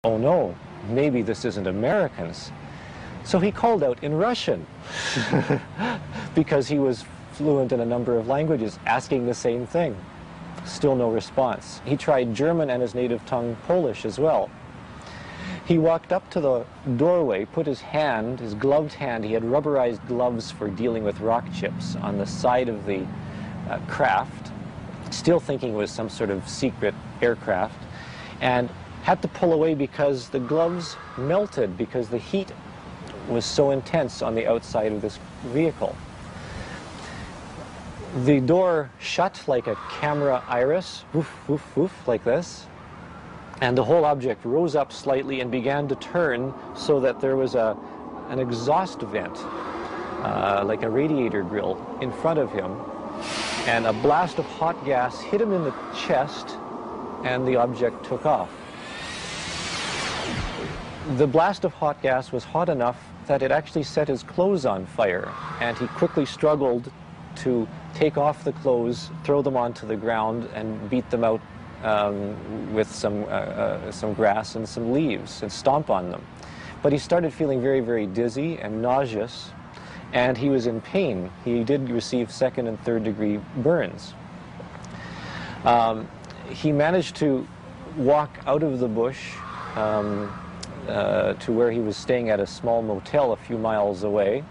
oh no, maybe this isn't Americans. So he called out in Russian because he was fluent in a number of languages, asking the same thing. Still no response. He tried German and his native tongue Polish as well. He walked up to the doorway, put his hand, his gloved hand, he had rubberized gloves for dealing with rock chips, on the side of the craft, still thinking it was some sort of secret aircraft, and had to pull away because the gloves melted because the heat was so intense on the outside of this vehicle. The door shut like a camera iris, woof, woof, woof, like this, and the whole object rose up slightly and began to turn so that there was an exhaust vent, like a radiator grill, in front of him, and a blast of hot gas hit him in the chest, and the object took off. The blast of hot gas was hot enough that it actually set his clothes on fire, and he quickly struggled to take off the clothes, throw them onto the ground, and beat them out with some grass and some leaves and stomp on them. But he started feeling very, very dizzy and nauseous, and he was in pain. He did receive second and third degree burns. He managed to walk out of the bush to where he was staying at a small motel a few miles away,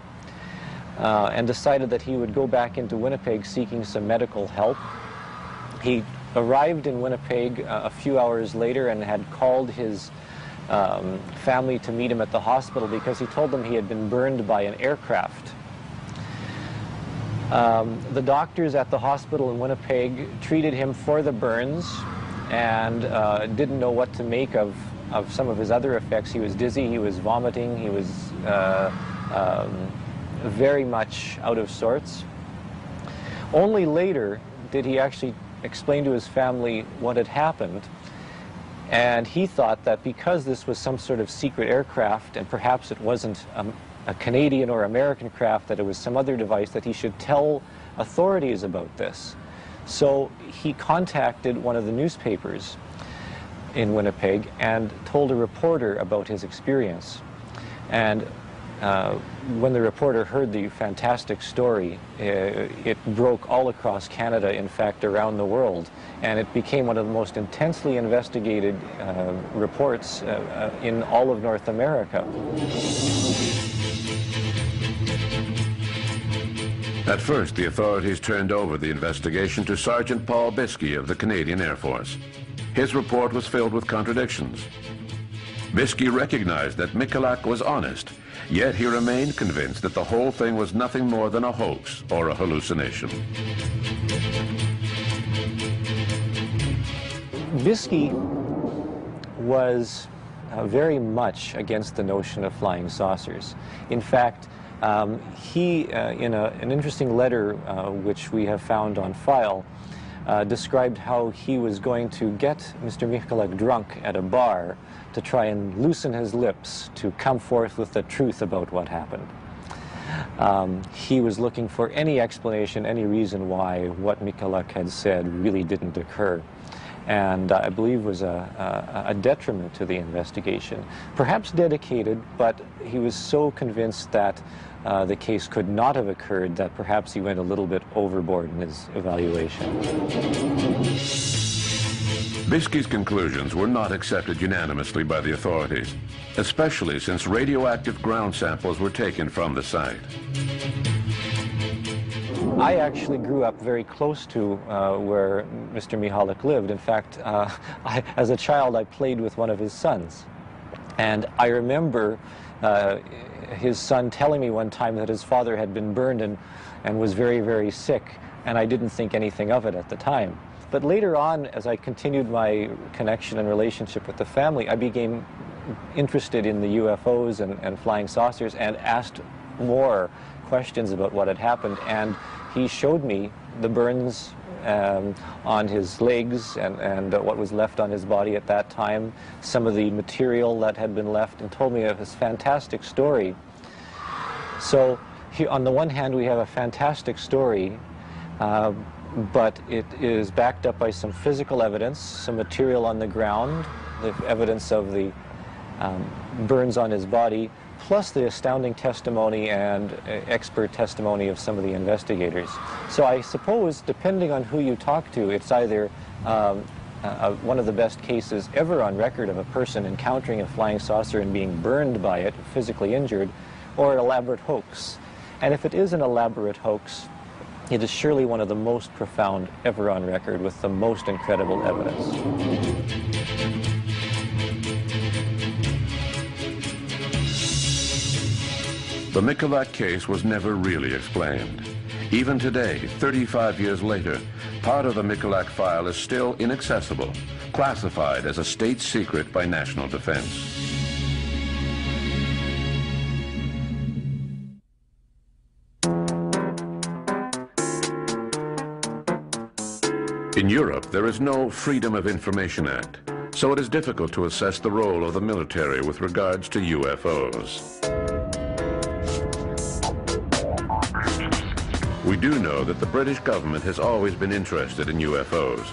and decided that he would go back into Winnipeg seeking some medical help. He arrived in Winnipeg a few hours later and had called his family to meet him at the hospital because he told them he had been burned by an aircraft. The doctors at the hospital in Winnipeg treated him for the burns and didn't know what to make of some of his other effects. He was dizzy, he was vomiting, he was very much out of sorts. Only later did he actually explain to his family what had happened, and he thought that because this was some sort of secret aircraft and perhaps it wasn't a Canadian or American craft, that it was some other device, that he should tell authorities about this. So he contacted one of the newspapers in Winnipeg and told a reporter about his experience. And when the reporter heard the fantastic story, it broke all across Canada, in fact around the world, and it became one of the most intensely investigated reports in all of North America. At first, the authorities turned over the investigation to Sergeant Paul Biskey of the Canadian Air Force. His report was filled with contradictions. Biskey recognized that Michalak was honest, yet he remained convinced that the whole thing was nothing more than a hoax or a hallucination. Biskey was very much against the notion of flying saucers. In fact, he, in an interesting letter which we have found on file, described how he was going to get Mr. Michalak drunk at a bar to try and loosen his lips to come forth with the truth about what happened. He was looking for any explanation, any reason why what Michalak had said really didn't occur, and I believe was a detriment to the investigation. Perhaps dedicated, but he was so convinced that the case could not have occurred that perhaps he went a little bit overboard in his evaluation. Biskey's conclusions were not accepted unanimously by the authorities, especially since radioactive ground samples were taken from the site. I actually grew up very close to where Mr. Michalak lived. In fact, as a child, I played with one of his sons. And I remember his son telling me one time that his father had been burned and was very, very sick, and I didn't think anything of it at the time. But later on, as I continued my connection and relationship with the family, I became interested in the UFOs and flying saucers and asked more questions about what had happened, and he showed me the burns on his legs and what was left on his body at that time, some of the material that had been left, and told me of this fantastic story. So on the one hand, we have a fantastic story, but it is backed up by some physical evidence, some material on the ground, the evidence of the burns on his body, plus the astounding testimony and expert testimony of some of the investigators. So I suppose, depending on who you talk to, it's either one of the best cases ever on record of a person encountering a flying saucer and being burned by it, physically injured, or an elaborate hoax. And if it is an elaborate hoax, it is surely one of the most profound ever on record with the most incredible evidence. The Michalak case was never really explained. Even today, 35 years later, part of the Michalak file is still inaccessible, classified as a state secret by National Defense. In Europe, there is no Freedom of Information Act, so it is difficult to assess the role of the military with regards to UFOs. We do know that the British government has always been interested in UFOs.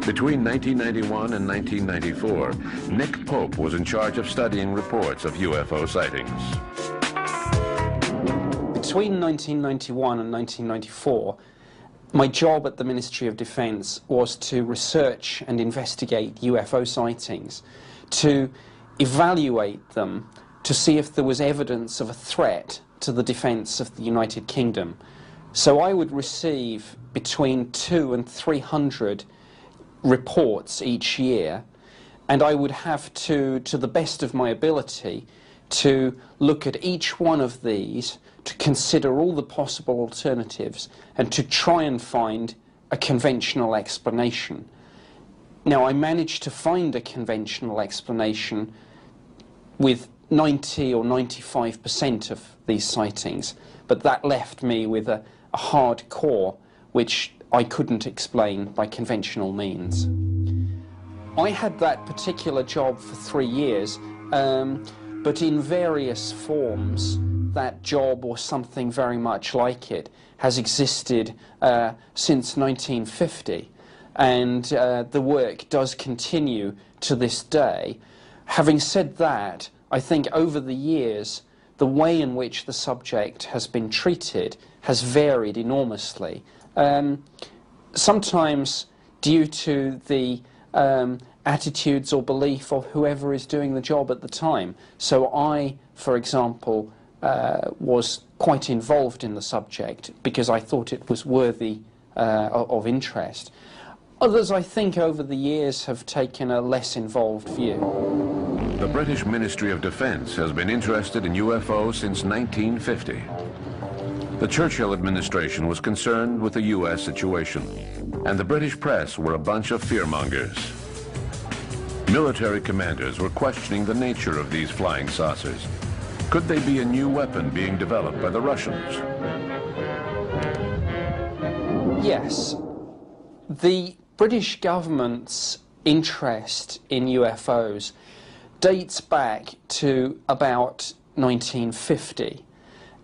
Between 1991 and 1994, Nick Pope was in charge of studying reports of UFO sightings. Between 1991 and 1994, my job at the Ministry of Defence was to research and investigate UFO sightings, to evaluate them, to see if there was evidence of a threat to the defence of the United Kingdom. So I would receive between 200 and 300 reports each year, and I would have to the best of my ability, to look at each one of these, to consider all the possible alternatives, and to try and find a conventional explanation. Now, I managed to find a conventional explanation with 90 or 95% of these sightings, but that left me with a hard core which I couldn't explain by conventional means. I had that particular job for 3 years, but in various forms, that job or something very much like it has existed since 1950, and the work does continue to this day. Having said that, I think over the years the way in which the subject has been treated has varied enormously, sometimes due to the attitudes or belief of whoever is doing the job at the time. So I, for example, was quite involved in the subject because I thought it was worthy of interest. Others, I think, over the years have taken a less involved view. The British Ministry of Defence has been interested in UFOs since 1950. The Churchill administration was concerned with the US situation, and the British press were a bunch of fearmongers. Military commanders were questioning the nature of these flying saucers. Could they be a new weapon being developed by the Russians? Yes. The British government's interest in UFOs dates back to about 1950,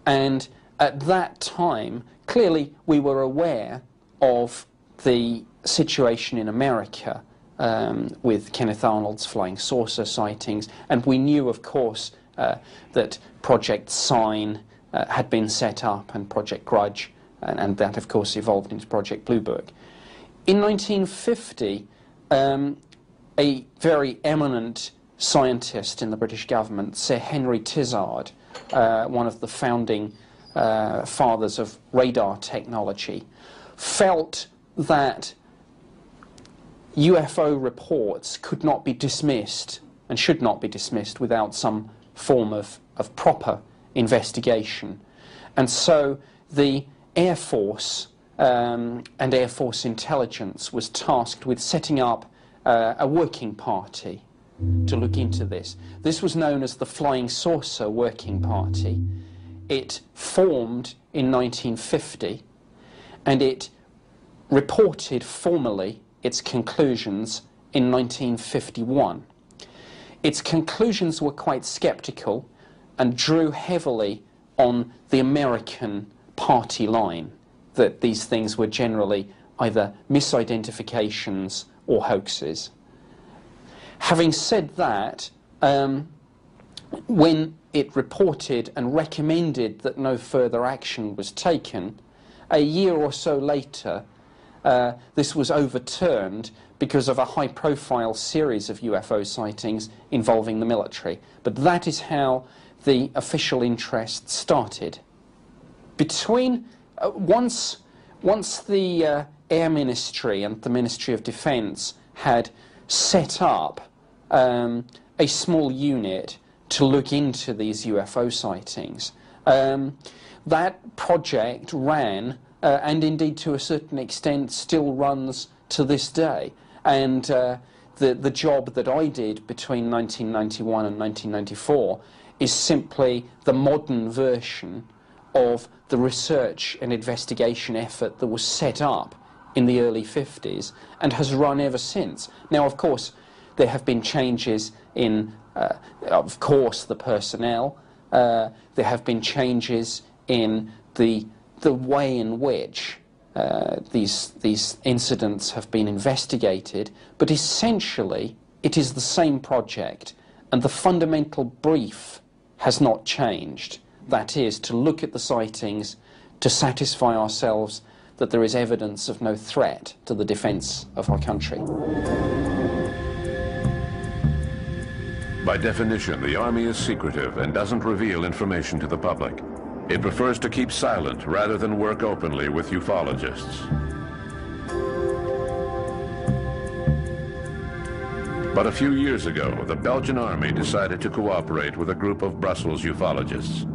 and at that time clearly we were aware of the situation in America with Kenneth Arnold's flying saucer sightings, and we knew, of course, that Project Sign had been set up, and Project Grudge, and that of course evolved into Project Blue Book. In 1950, a very eminent scientist in the British government, Sir Henry Tizard, one of the founding fathers of radar technology, felt that UFO reports could not be dismissed and should not be dismissed without some form of proper investigation. And so the Air Force and Air Force intelligence was tasked with setting up a working party to look into this. This was known as the Flying Saucer Working Party. It formed in 1950, and it reported formally its conclusions in 1951. Its conclusions were quite skeptical and drew heavily on the American party line, that these things were generally either misidentifications or hoaxes. Having said that, when it reported and recommended that no further action was taken, a year or so later, this was overturned because of a high-profile series of UFO sightings involving the military. But that is how the official interest started. Once the Air Ministry and the Ministry of Defence had set up a small unit to look into these UFO sightings, that project ran, and indeed to a certain extent still runs to this day. And the job that I did between 1991 and 1994 is simply the modern version of the research and investigation effort that was set up in the early 50s and has run ever since. Now, of course, there have been changes in, of course, the personnel. There have been changes in the way in which these incidents have been investigated, but essentially it is the same project, and the fundamental brief has not changed. That is, to look at the sightings, to satisfy ourselves that there is evidence of no threat to the defence of our country. By definition, the Army is secretive and doesn't reveal information to the public. It prefers to keep silent rather than work openly with ufologists. But a few years ago, the Belgian Army decided to cooperate with a group of Brussels ufologists.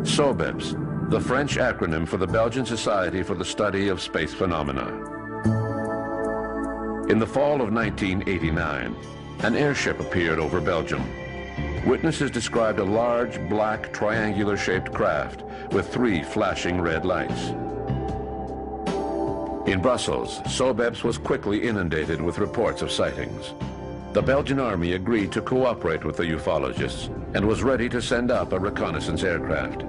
SOBEPS, the French acronym for the Belgian Society for the Study of Space Phenomena. In the fall of 1989, an airship appeared over Belgium. Witnesses described a large, black, triangular-shaped craft with 3 flashing red lights. In Brussels, SOBEPS was quickly inundated with reports of sightings. The Belgian Army agreed to cooperate with the ufologists and was ready to send up a reconnaissance aircraft.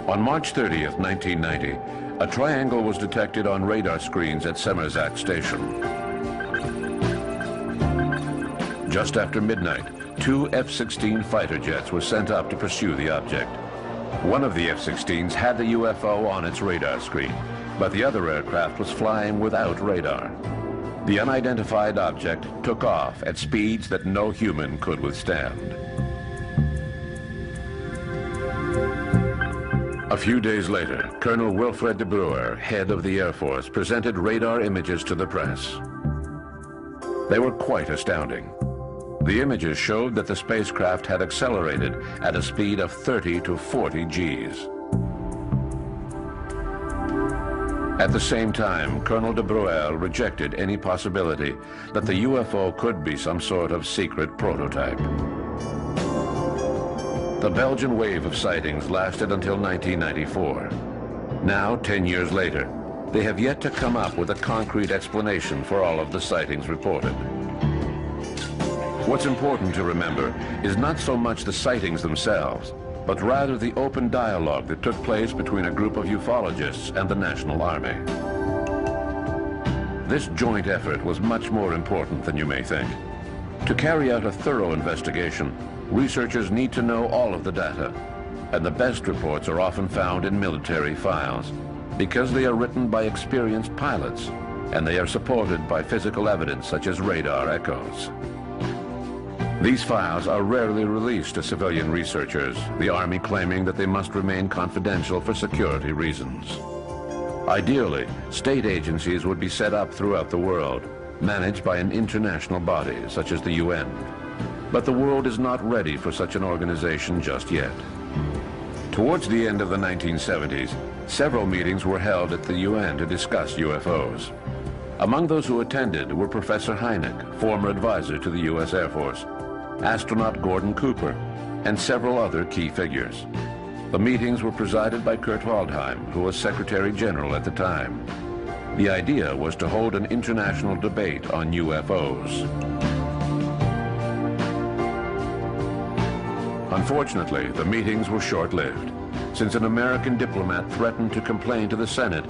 On March 30th, 1990, a triangle was detected on radar screens at Semerzac Station. Just after midnight, 2 F-16 fighter jets were sent up to pursue the object. One of the F-16s had the UFO on its radar screen, but the other aircraft was flying without radar. The unidentified object took off at speeds that no human could withstand. A few days later, Colonel Wilfred de Bruer, head of the Air Force, presented radar images to the press. They were quite astounding. The images showed that the spacecraft had accelerated at a speed of 30 to 40 Gs. At the same time, Colonel de Bruer rejected any possibility that the UFO could be some sort of secret prototype. The Belgian wave of sightings lasted until 1994. Now, 10 years later, they have yet to come up with a concrete explanation for all of the sightings reported. What's important to remember is not so much the sightings themselves, but rather the open dialogue that took place between a group of ufologists and the National Army. This joint effort was much more important than you may think. To carry out a thorough investigation, researchers need to know all of the data, and the best reports are often found in military files, because they are written by experienced pilots, and they are supported by physical evidence such as radar echoes. These files are rarely released to civilian researchers, the Army claiming that they must remain confidential for security reasons. Ideally, state agencies would be set up throughout the world, managed by an international body such as the UN. But the world is not ready for such an organization just yet. Towards the end of the 1970s, several meetings were held at the UN to discuss UFOs. Among those who attended were Professor Hynek, former advisor to the U.S. Air Force, astronaut Gordon Cooper, and several other key figures. The meetings were presided by Kurt Waldheim, who was Secretary General at the time. The idea was to hold an international debate on UFOs. Unfortunately, the meetings were short-lived, since an American diplomat threatened to complain to the Senate